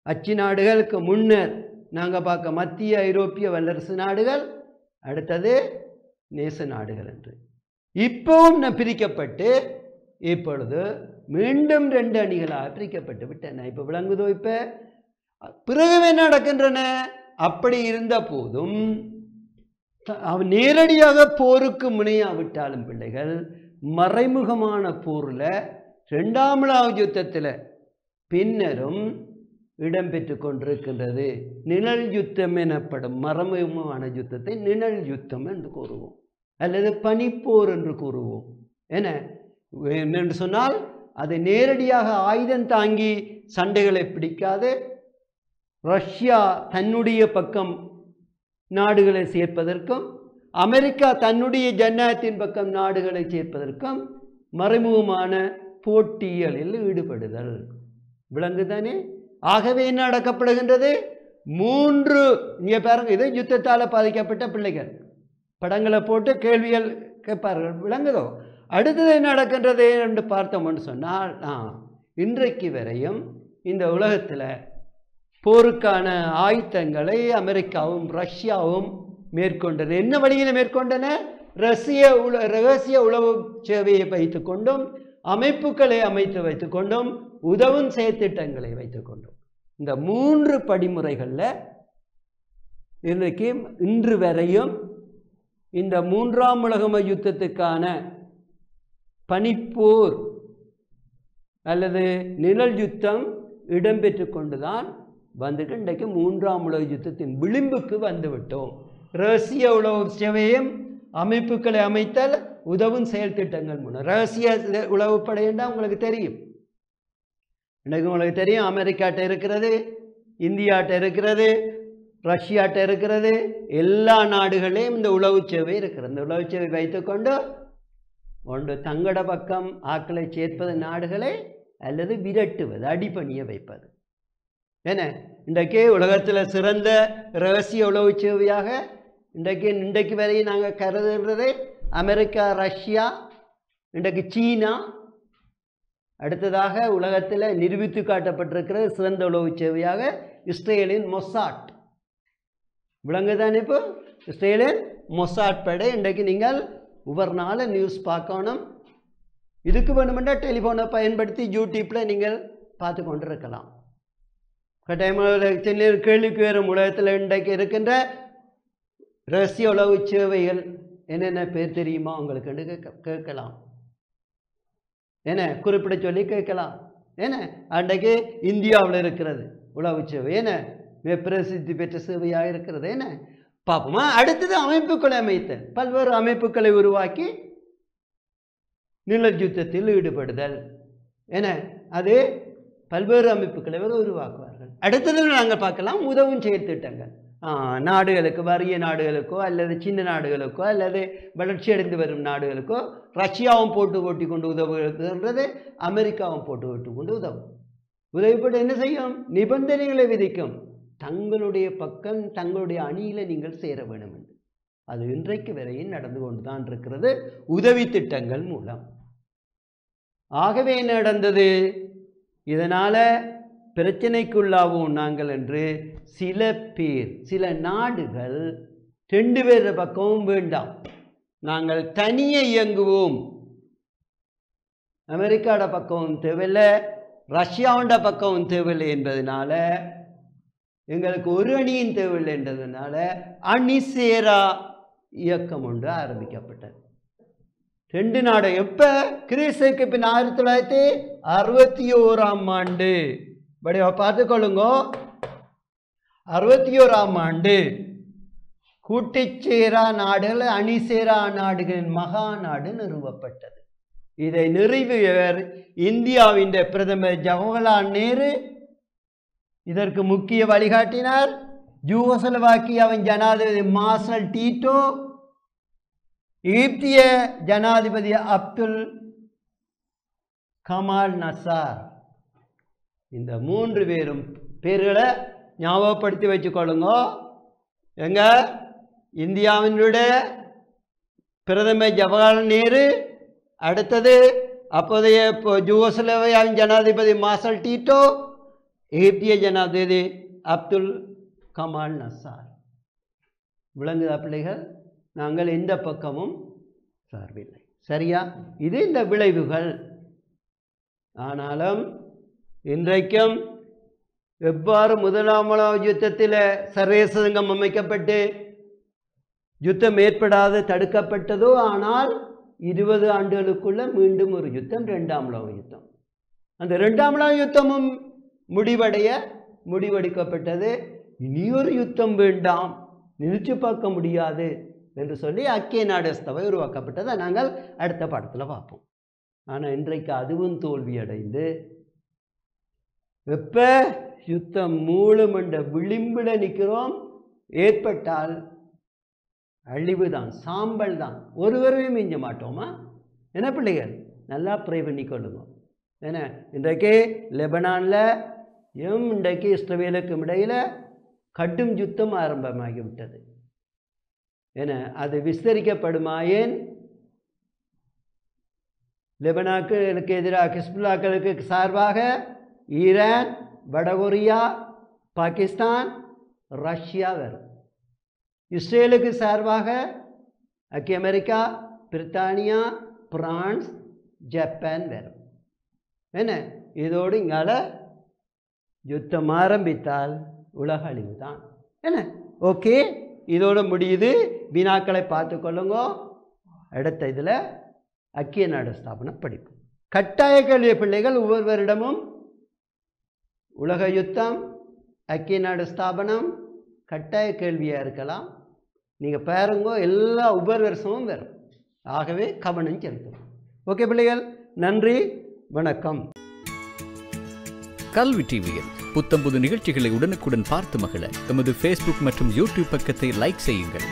அச்சு நாடுகளுக்கு முன்னர் நாங்கள் பார்க்க மத்திய ஐரோப்பிய வல்லரசு நாடுகள், அடுத்தது நேச நாடுகள் என்று இப்பவும் பிரிக்கப்பட்டு இப்பொழுது மீண்டும் 2 அணிகளாக பிரிக்கப்பட்டு விட்டன. இப்போ விளங்குதோ? இப்போ பிறகு என்ன நடக்கின்றன? அப்படி இருந்த போதும் நேரடியாக போருக்கு முனையாவிட்டாலும் பிள்ளைகள் மறைமுகமான போரில் 2ஆம் உலக யுத்தத்தில் பின்னரும் இடம்பெற்று கொண்டிருக்கின்றது. நிழல் யுத்தம் எனப்படும் மறைமுகமான யுத்தத்தை நிழல் யுத்தம் என்று கூறுவோம், அல்லது பனிப்போர் என்று கூறுவோம். என்று சொன்னால் அது நேரடியாக ஆயுதம் தாங்கி சண்டைகளை பிடிக்காது, ரஷ்யா தன்னுடைய பக்கம் நாடுகளை சேர்ப்பதற்கும், அமெரிக்கா தன்னுடைய ஜனநாயகத்தின் பக்கம் நாடுகளை சேர்ப்பதற்கும் மறைமுகமான போட்டிகளில் ஈடுபடுதல். விளங்குதானே? ஆகவே என்ன நடக்கப்படுகின்றது? 3 இங்கே பாருங்க, இது யுத்தத்தால் பாதிக்கப்பட்ட பிள்ளைகள் படங்களை போட்டு கேள்விகள் கேட்பார்கள். விளங்குதோ? அடுத்தது என்ன நடக்கின்றது என்று பார்த்தோம்னு சொன்னால், இன்றைக்கு வரையும் இந்த உலகத்தில் போருக்கான ஆயுதங்களை அமெரிக்காவும் ரஷ்யாவும் மேற்கொண்டது. என்ன வழியில் மேற்கொண்டன? ரகசிய உளவு சேவையை வைத்துக்கொண்டும், அமைப்புகளை அமைத்து வைத்துக்கொண்டும், உதவும் செயற்திட்டங்களை வைத்துக்கொண்டும், இந்த 3 படிமுறைகளில் இன்று வரையும் இந்த 3ஆம் உலக யுத்தத்துக்கான பனிப்போர் அல்லது நிழல் யுத்தம் இடம்பெற்று கொண்டுதான் வந்துட்டு இன்றைக்கு 3ஆம் உலக யுத்தத்தின் விளிம்புக்கு வந்துவிட்டோம். ரகசிய உளவு சேவையும் அமைப்புகளை அமைத்தல், உதவும் செயல் திட்டங்கள் மூலம். ரகசிய உளவுப்படை என்றால் உங்களுக்கு தெரியும். இன்றைக்கு உங்களுக்கு தெரியும், அமெரிக்காட்ட இருக்கிறது, இந்தியாட்ட இருக்கிறது, ரஷ்யாட்ட இருக்கிறது, எல்லா நாடுகளையும் இந்த உளவு சேவை இருக்கிறது. இந்த உளவு சேவை வைத்துக்கொண்டு ஒன்று தங்கட பக்கம் ஆக்களை சேர்ப்பது நாடுகளை, அல்லது விரட்டுவது, அடிபணிய வைப்பது. இன்றைக்கு உலகத்தில் சிறந்த இரகசிய உளவு சேவையாக இன்றைக்கு வரையும் நாங்கள் கருதுகிறது அமெரிக்கா, ரஷ்யா, இன்றைக்கு சீனா, அடுத்ததாக உலகத்தில் நிரூபித்து காட்டப்பட்டிருக்கிறது சிறந்த உளவு சேவையாக இஸ்ரேலின் மொசாட். விளங்குதான்? இப்போ இஸ்ரேலின் மொசாட் படை இன்றைக்கு நீங்கள் ஒவ்வொரு நாளும் நியூஸ் பார்க்கணும். இதுக்கு வேணுமென்றால் டெலிஃபோனை பயன்படுத்தி யூடியூப்பில் நீங்கள் பார்த்து கொண்டு இருக்கலாம். கட்டாயமாக கேள்விக்கு வரும் உலகத்தில் இன்றைக்கு இருக்கின்ற ரகசிய உளவு சேவைகள் என்னென்ன பேர் தெரியுமா உங்களுக்கு கேட்கலாம். குறிப்பிட சொல்லி கேட்கலாம். அன்றைக்கு இந்தியாவில் இருக்கிறது உளவு சேவை, பிரசித்தி பெற்ற சேவையாக இருக்கிறது. பார்ப்போமா? அடுத்தது அமைப்புகளை அமைத்தல், பல்வேறு அமைப்புகளை உருவாக்கி நிழல் யுத்தத்தில் ஈடுபடுதல். அது பல்வேறு அமைப்புகளை உருவாக்குவார்கள். அடுத்தது நாங்கள் பார்க்கலாம் உதவும் செயல் திட்டங்கள். நாடுகளுக்கு, வறிய நாடுகளுக்கோ அல்லது சின்ன நாடுகளுக்கோ அல்லது வளர்ச்சி அடைந்து வரும் நாடுகளுக்கோ ரஷ்யாவும் போட்டி கொண்டு உதவுகிறது, அமெரிக்காவும் போட்டு கொண்டு உதவும். உதவிப்பட்டு என்ன செய்யும்? நிபந்தனைகளை விதிக்கும். தங்களுடைய பக்கம், தங்களுடைய அணியில் நீங்கள் சேர வேண்டும் என்று. அது இன்றைக்கு வரையும் நடந்து கொண்டு தான் இருக்கிறது உதவி திட்டங்கள் மூலம். ஆகவே என்ன நடந்தது? இதனால் பிரச்சனைக்குள்ளாவோம் நாங்கள் என்று சில நாடுகள் 2 பேர் பக்கமும் வேண்டாம், நாங்கள் தனியே இயங்குவோம், அமெரிக்காவோட பக்கமும் தேவையில்லை, ரஷ்யாவோட பக்கமும் தேவையில்லை என்பதனால, எங்களுக்கு ஒரு அணியின் தேவையில்லை என்றதுனால அணிசேரா இயக்கம் ஒன்று ஆரம்பிக்கப்பட்டது. 2 நாடு. எப்போ? கிறிஸ்துக்கு பின் 1961ஆம் ஆண்டு. வடிவா பார்த்துக்கொள்ளுங்க. 61ஆம் ஆண்டு கூட்டிச்சேரா நாடுகள் அணிசேரா நாடுகளின் மகா நாடு நிறுவப்பட்டது. இதை நிறுவியவர் இந்தியாவின் பிரதமர் ஜவஹர்லால் நேரு. இதற்கு முக்கிய வழிகாட்டினார் யூகோஸ்லாவியாவின் ஜனாதிபதி மார்ஷல் டீட்டோ, எகிப்திய ஜனாதிபதி அப்துல் கமால் நசார். இந்த 3 பேரும் பேர்களை ஞாபகப்படுத்தி வச்சுக்கொள்ளுங்க. எங்க இந்தியாவினுடைய பிரதமர் ஜவஹர்லால் நேரு, அடுத்தது அப்போதைய யூகோஸ்லாவியாவின் ஜனாதிபதி மார்ஷல் டீட்டோ, எகிப்திய ஜனாதிபதி அப்துல் கமால் நசார். விளங்குதா பிள்ளைகள்? நாங்கள் எந்த பக்கமும் சார்பில்லை. சரியா? இது இந்த விளைவுகள். ஆனாலும் இன்றைக்கும் எவ்வாறு முதலாம் உலக யுத்தத்தில் சர்வதேச சங்கம் அமைக்கப்பட்டு யுத்தம் ஏற்படாது தடுக்கப்பட்டதோ, ஆனால் 20 ஆண்டுகளுக்குள்ள மீண்டும் ஒரு யுத்தம், 2ஆம் உலக யுத்தம். அந்த 2ஆம் உலக யுத்தமும் முடிவெடுக்கப்பட்டது. இனியொரு யுத்தம் வேண்டாம், நினைச்சு பார்க்க முடியாது என்று சொல்லி ஐக்கிய நாடு சபை உருவாக்கப்பட்டதை நாங்கள் அடுத்த பாடத்தில் பார்ப்போம். ஆனால் இன்றைக்கு அதுவும் தோல்வியடைந்து எப்போ யுத்தம் மூலம் என்ற விளிம்பில் நிற்கிறோம். ஏற்பட்டால் அழிவு தான், சாம்பல் தான், ஒருவரையும் மிஞ்ச மாட்டோமா? என்ன பிள்ளைகள்? நல்லா ப்ரே பண்ணி கொள்ளுங்க. ஏன்னா இன்றைக்கு லெபனானில் இன்றைக்கு இஸ்ரவேலுக்கும் இடையில் கடும் யுத்தம் ஆரம்பமாகிவிட்டது. ஏன்னா அது விஸ்தரிக்கப்படுமாயேன் லெபனானுக்கு எதிராக ஹிஸ்புல்லாக்களுக்கு சார்பாக ஈரான், வடகொரியா, பாகிஸ்தான், ரஷ்யா வரும். இஸ்ரேலுக்கு சார்பாக ஐக்கிய அமெரிக்கா, பிரித்தானியா, பிரான்ஸ், ஜப்பான் வரும். என்ன இதோடு இங்கால யுத்தம் ஆரம்பித்தால் உலக அழிவு தான். என்ன ஓகே, இதோடு முடியுது. வினாக்களை பார்த்து கொள்ளுங்க. அடுத்த இதில் ஐக்கிய நாடு ஸ்தாபனம் படிப்பு. கட்டாய கல்விய பிள்ளைகள் ஒவ்வொருவரிடமும் உலக யுத்தம், ஐக்கிய நாடு ஸ்தாபனம் கட்டாய கேள்வியாக இருக்கலாம். நீங்கள் பாருங்க, எல்லா ஒவ்வொரு வருஷமும் வரும். ஆகவே கவனம் செலுத்தணும். ஓகே பிள்ளைகள், நன்றி, வணக்கம். கல்வி டிவியில் புத்தம்புது நிகழ்ச்சிகளை உடனுக்குடன் பார்த்து மகிழ எமது ஃபேஸ்புக் மற்றும் யூடியூப் பக்கத்தை லைக் செய்யுங்கள்.